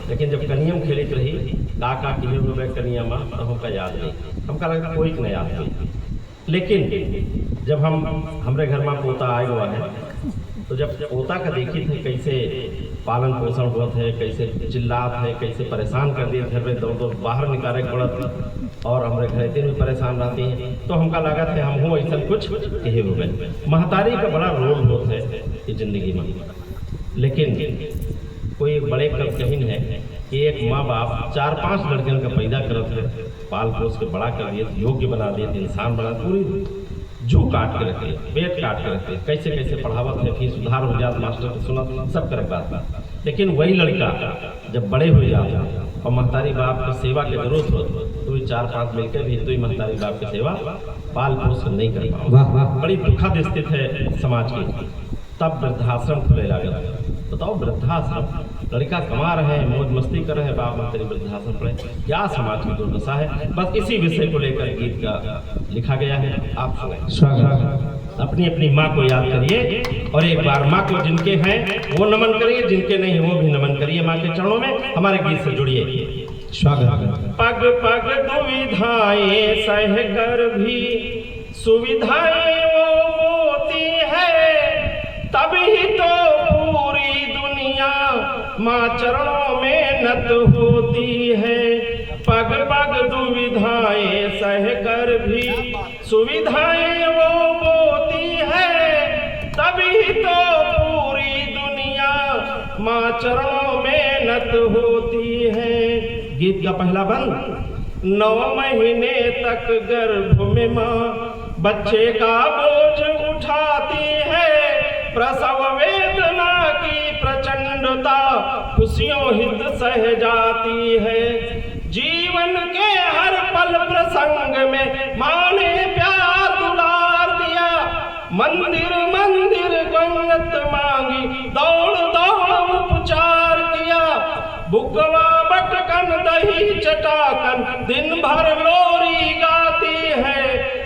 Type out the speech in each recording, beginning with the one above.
लेकिन जब कनियम खेलित रही का किए हुए कनिया माँ तो हमका याद नहीं, हमका लगा कोई नहीं याद नहीं। लेकिन जब हमरे घर में पोता आए हुआ है तो जब पोता का देखी थे कैसे पालन पोषण हुआ थे, कैसे चिल्लात है, कैसे परेशान कर दिए, घर में दौड़ दौड़ बाहर निकाले पड़त और हमारे घर इतने भी परेशान रहती हैं, तो हमका लगा थे हम हूँ ऐसा कुछ कहे हुए। महतारी का बड़ा रोल होता है इस जिंदगी में। लेकिन कोई एक बड़े कहिन है कि एक माँ बाप 4-5 लड़कियों का पैदा करत है, पाल पोस के बड़ा कर दिए, योग्य बना दिए, इंसान बना, पूरी जू काट के रखे, पेट काट के रखे, कैसे कैसे पढ़ावत है, फिर सुधार हो जात, मास्टर को सुनत, सब कर बात। लेकिन वही लड़का जब बड़े हो जाते और महतारी बाप की सेवा की जरूरत हो तो 4-5 मिलकर भी तो ही महतारी बाप की सेवा पाल पोष नहीं कर पाओ। बड़ी दुखद स्थिति है समाज की। तब वृद्धाश्रम खुले लगा। बताओ वृद्धाश्रम, लड़का कमा रहे हैं, मौज मस्ती कर रहे हैं, बाप महतारी वृद्धाश्रम पड़े, क्या समाज की दुर्दशा है। बस इसी विषय को लेकर गीत का लिखा गया है, आप सुने। अपनी अपनी माँ को याद करिए और एक बार माँ को जिनके हैं वो नमन करिए, जिनके नहीं वो भी नमन करिए। माँ के चरणों में हमारे गीत से जुड़िए। स्वागत। पग पग दुविधाएं सह कर भी सुविधाएं वो होती है, तभी तो पूरी दुनिया माँ चरणों में नत होती है। पग पग दुविधाएं सह कर भी सुविधाएं वो होती है, तभी तो पूरी दुनिया माँ चरणों में नत होती है। गीत का पहला बंद। 9 महीने तक गर्भ में माँ बच्चे का बोझ उठाती है, प्रसव वेदना की प्रचंडता खुशियों हित सह जाती है। जीवन के हर पल प्रसंग में माँ ने प्यार दुलार दिया, मंदिर मंदिर गंगत मांगी, दौड़ दौड़ उपचार किया। बुकवा बटकन दही चटाकन दिन भर लोरी गाती है,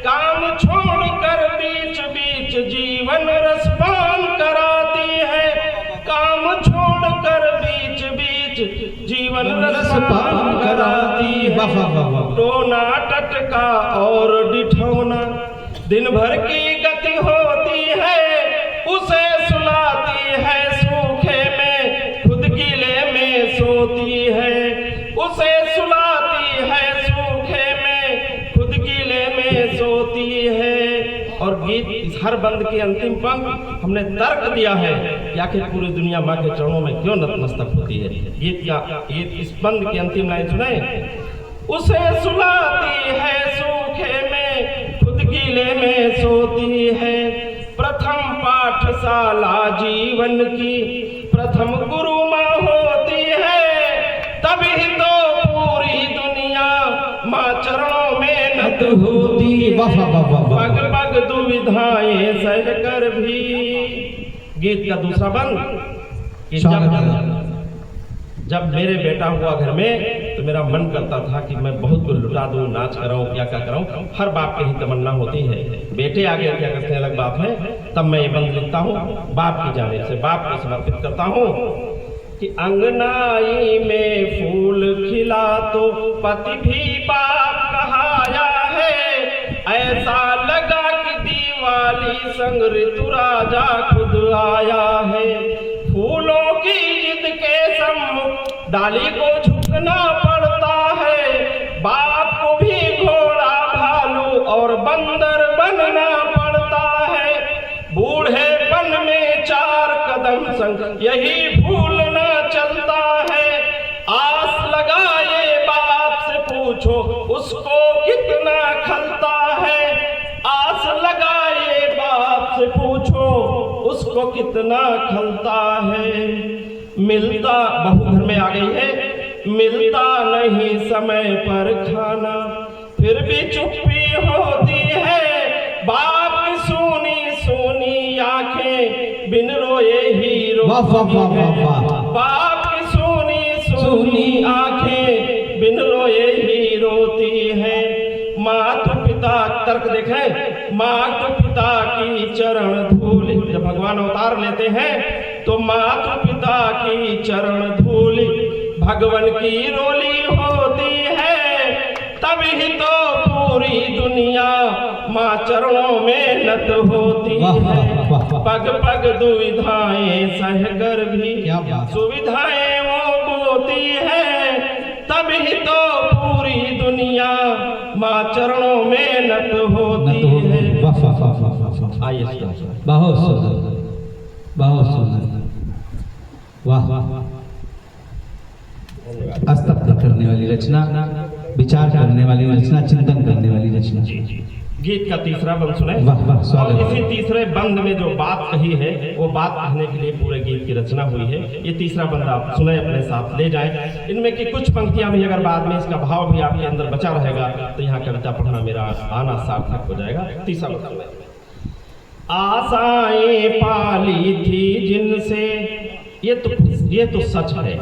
काम छोड़कर बीच बीच जीवन रसपान कराती है। काम छोड़कर बीच बीच जीवन रसपान कराती है। टोना टटका और डिठौना दिन भर की गति होती है, उसे सुलाती है सूखे में, खुद गीले में सोती है। उसे सुलाती है सूखे में, खुद गीले में सोती है। और गीत इस हर बंद की अंतिम पंक्ति हमने तर्क दिया है कि आखिर पूरी दुनिया माँ के चरणों में क्यों नतमस्तक होती है। गीत इस बंद की अंतिम लाइन सुने। उसे सुलाती है सूखे में, खुद गीले में सोती है। प्रथम पाठशाला जीवन की प्रथम गुरु माँ होती है, तभी तो पूरी दुनिया माँ चरणों में नत होती है। पग पग दुविधाएं सह कर भी। गीत का दूसरा बंद। जब मेरे बेटा हुआ घर में तो मेरा मन करता था कि मैं बहुत कुछ लुटा दूं, नाच कराऊं, क्या कराऊं। हर बाप की ही तमन्ना होती है। बेटे आगे क्या करते हैं अलग बात है। तब मैं ये बंद लिखता हूँ बाप की जानिब से, बाप को समर्पित करता हूँ कि अंगनाई में फूल खिला तो पति भी बाप कहाया है। ऐसा लगा कि दिवाली संग ऋतु राजा खुद आया है। फूलों की जिद के सम्मुख डाली को झुकना पड़ता है, बाप को भी घोड़ा भालू और बंदर बनना पड़ता है। बूढ़ेपन में 4 कदम संग यही भूलना चलता है। आस लगाए बाप से पूछो उसको कितना खलता है। आस लगाए बाप से पूछो उसको कितना खलता है। मिलता, बहू घर में आ गई है, मिलता नहीं समय पर खाना, फिर भी चुप्पी होती है। बाप की सूनी सूनी आंखें बिन रोए ही रोती है। बाप की सूनी सूनी आंखें बिन रोए ही रोती है। माता पिता, तर्क देखें, माता पिता की चरण धूल, जब भगवान अवतार लेते हैं तो माता पिता की चरण धूल भगवान की रोली होती है, तभी तो पूरी दुनिया माँ चरणों में नत होती है। पग पग दुविधाएं सहकर भी सुविधाएं वो बोती है, तभी तो पूरी दुनिया माँ चरणों में नत होती है। आइए, बहुत सुंदर, बहुत सुंदर, वाह। अस्तब्ध करने वाली रचना, विचार करने वाली रचना, चिंतन करने वाली रचना। गीत का तीसरा बंद सुने। वाह वाह, स्वागत। और इसी तीसरे बंद में जो बात कही है वो बात कहने के लिए पूरे गीत की रचना हुई है। ये तीसरा बंद आप सुने, अपने साथ ले जाएं। इनमें की कुछ पंक्तियां भी अगर बाद में इसका भाव भी आपके अंदर बचा रहेगा तो यहाँ कविता पढ़ना मेरा आना सार्थक हो जाएगा। तीसरा बंद सुने। आशाएं पाली थी जिनसे, ये तो सच है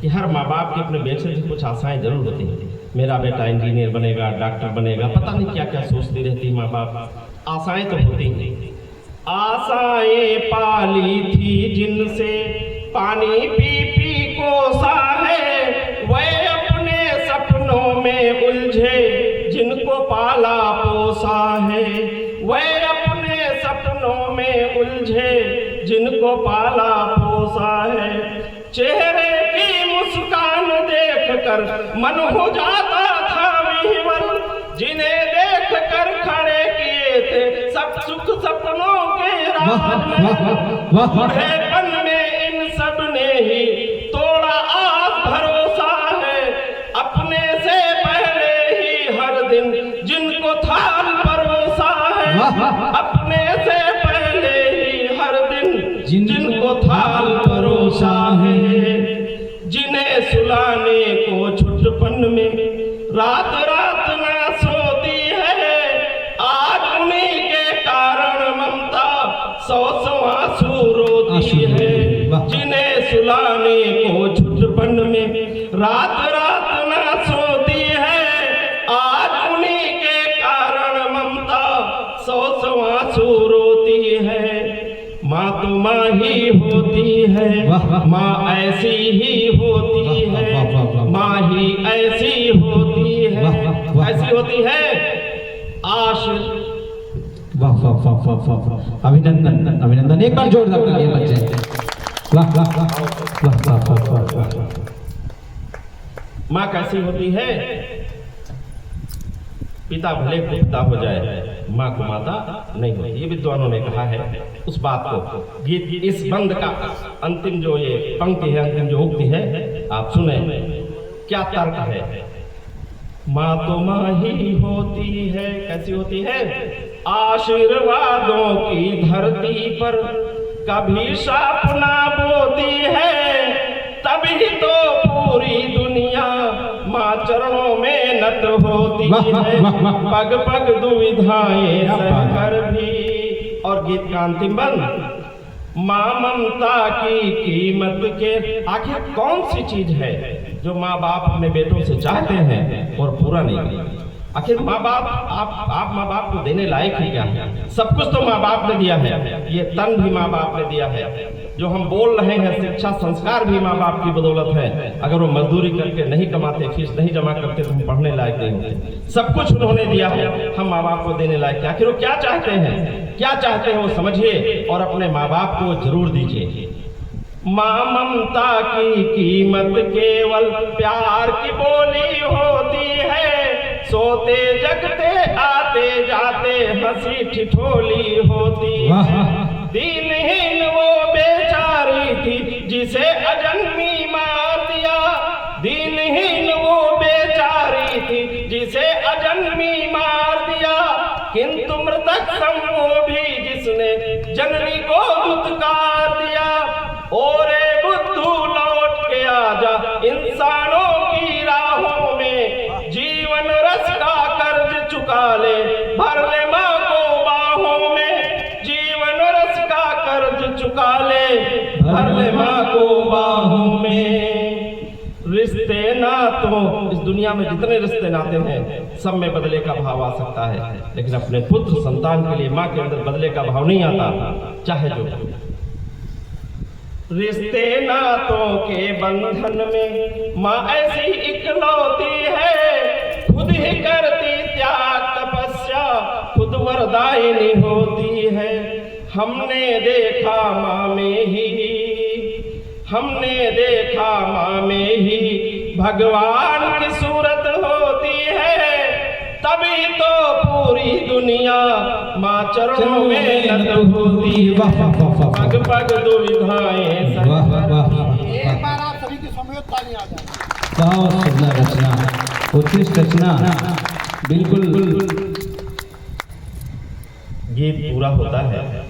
कि हर माँ बाप की अपने बेटे से कुछ आशाएं जरूर होती हैं। मेरा बेटा इंजीनियर बनेगा, डॉक्टर बनेगा, पता नहीं क्या क्या सोचती रहती माँ बाप। आशाएं तो होती हैं। आशाएं पाली थी जिनसे पानी पी पी कोसा है, वह अपने सपनों में उलझे जिनको पाला पोसा है। वह अपने सपनों में उलझे जिनको पाला पोसा है। चेहरे की मुस्कान देखकर मन हो जाता था विह्वल, जिन्हें देखकर खड़े किए थे सब सुख सपनों के राज में। बूढ़ेपन में इन सब ने ही तोड़ा आस भरोसा है, अपने से पहले ही हर दिन जिनको थाल परोसा है। अपने से पहले ही हर दिन जिनको थाल परोसा है। जिन्हें सुलाने को छुटपन में रात रात ना सोती है, आज उन्हीं के कारण ममता सौ आंसू रोती है। जिन्हें सुलाने को छुटपन में रात रात ना सोती है, आज उन्हीं के कारण ममता सौ आंसू रोती है। माँ तो माँ ही होती है, माँ ऐसी ही होती है, माँ ही ऐसी होती है, ऐसी होती है। आशीष, वाह वाह वाह वाह वाह, अभिनंदन अभिनंदन, एक बार जोरदार तालियां बजाएं। वाह वाह वाह वाह वाह वाह वाह। माँ कैसी होती है? पिता भले पिता हो जाए, माँ को माता नहीं होती। ये विद्वानों ने कहा है उस बात को। गीत इस बंद का अंतिम जो ये पंक्ति है, अंतिम जो उक्ति है, आप सुने क्या तर्क है। माँ तो माँ ही होती है, कैसी होती है? आशीर्वादों की धरती पर कभी शाप ना बोती है, तभी तो पूरी दुनिया माँ चरणों में नत होती है। पग पग दुविधाएं सहकर भी। और गीत का अंतिम बंद। माँ ममता की कीमत के आखिर कौन सी चीज है जो माँ बाप अपने बेटों से चाहते हैं और पूरा नहीं करते? आखिर माँ बाप, आप माँ बाप को देने लायक ही क्या है? सब कुछ तो माँ बाप ने दिया है, ये तन भी माँ बाप ने दिया है। जो हम बोल रहे हैं शिक्षा संस्कार भी माँ बाप की बदौलत है। अगर वो मजदूरी करके नहीं कमाते, फीस नहीं जमा करते तो हम पढ़ने लायक नहीं होते। सब कुछ उन्होंने दिया है, हम माँ बाप को देने लायक। आखिर वो क्या चाहते हैं, क्या चाहते हैं वो समझिए और अपने माँ बाप को जरूर दीजिए। माँ ममता की कीमत केवल प्यार की बोली होती है, सोते जगते आते जाते हंसी ठिठोली होती है। दीनहीन वो बेचारी थी जिसे अजन्मी मार दिया, दीनहीन वो बेचारी थी जिसे अजन्मी मार दिया। किंतु मृतक सम वो भी जिसने जननी को दुत्कार दिया। ओरे बुद्धू लौट के आजा इंसानों की राहों में, जीवन रस का कर्ज चुका ले भर ले माँ को बाहों में। जीवन रस का कर्ज चुका ले भर ले माँ को बाहों में। रिश्ते नातों, इस दुनिया में जितने रिश्ते नाते हैं सब में बदले का भाव आ सकता है, लेकिन अपने पुत्र संतान के लिए माँ के अंदर बदले का भाव नहीं आता, चाहे जो। रिश्ते नातों के बंधन में माँ ऐसी इकलौती है, खुद ही करती त्याग तपस्या, खुद वरदायिनी होती है। हमने देखा माँ में ही भगवान की सूरत होती है, तभी तो पूरी दुनिया माँ चरणों में नत होती है। पग पग दुविधाएं वाह वाह वाह एक बार आप सभी की समेत ताली आ जाए। बहुत सुंदर रचना, उत्कृष्ट रचना, बिल्कुल। गीत पूरा होता है।